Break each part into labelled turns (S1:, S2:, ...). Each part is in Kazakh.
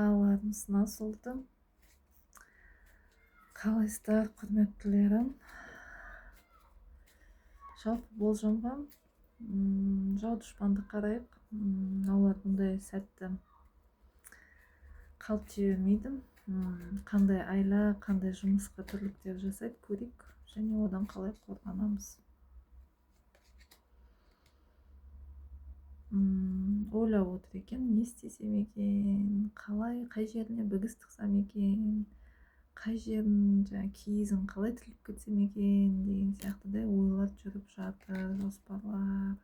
S1: Ааларыңыз насылды? Калайсыздар, құрметтілерім? Жалпы болжамға жау дұшпанды қарайық. Олар бұндай сәтті қалт жібермейді. Қандай айла, қандай жұмысқа тірліктер жасайды, көрейік, және одан қалай қорғанамыз. Ойлап отыр екен, не істесем екен, қалай, қай жеріне бігіс тықсам екен, қай жерін киізін қалай тіліп кетсем екен деген сияқты ойлар жүріп жатыр, жоспарлар.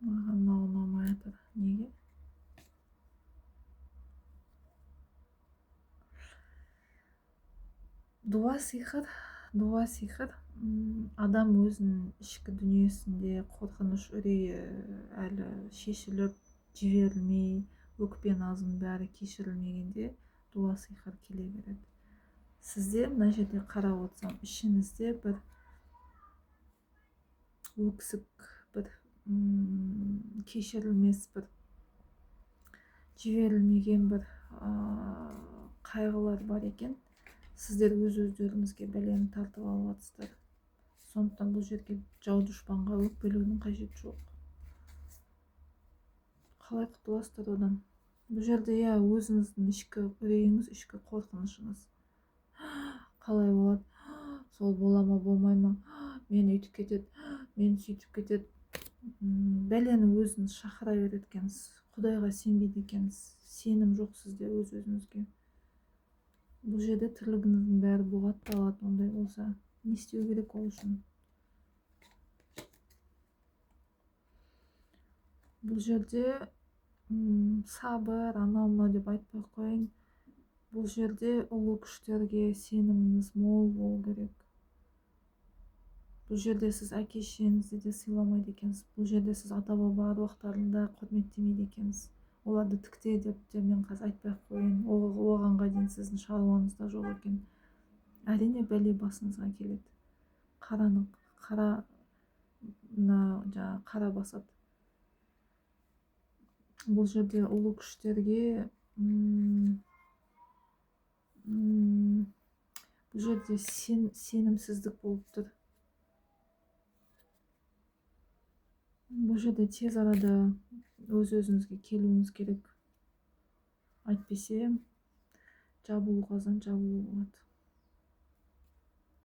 S1: Маған мынау ұнамай жатыр. Неге? Дуа сиқыр. Адам өзінің ішкі дүниесінде қорқыныш үрейі әлі шешіліп жіберілмей, өкпе назының бәрі кешірілмегенде дуа сиқыр келе береді. Сізде мына жерде қарап отырсам, ішіңізде бір өксік, бір кешірілмес, бір жіберілмеген бір қайғылар бар екен. Сіздер өздеріңізге бәлені тартып алып жатсыздар. Сондықтан бұл жерге жау дұшпанға өкпелеудің қажеті жоқ. Қалай құтыласыздар одан? Бұл жерде өзіңіздің ішкі үрейіңіз, ішкі қорқынышыңыз. Қалай болады? Сол бола ма, болмай ма? Мені үйтіп кетеді, мені сөйтіп кетеді. Бәлені өзіңіз шақыра береді екенсіз. Құдайға сенбейді екенсіз. Сенім жоқ сізде өз-өзіңізге. Бұл жерде тірлігіңіздің бәрі бұғатталады. Ондай болса, не істеу керек ол үшін? Бұл жерде сабыр, анау-мынау деп айтпай қояйын. Бұл жерде ұлы күштерге сеніміңіз мол болу керек. Бұл жерде сіз әке-шешеңізді де сыйламайды екенсіз. Бұл жерде сіз ата-баба аруақтарын да құрметтемейді екенсіз. Оларды тікте деп мен қазір айтпай қояйын. Оғанға дейін сіздің шаруаңызда жоқ екен. Әрине бәле басыңызға келеді. Қара басады. Бұл жерде ұлы күштерге бұл жерде сенімсіздік болып тұр. Бұл жерде тез арада өз-өзіңізге келуіңіз керек. Әйтпесе жабулы қазан жабулы болады.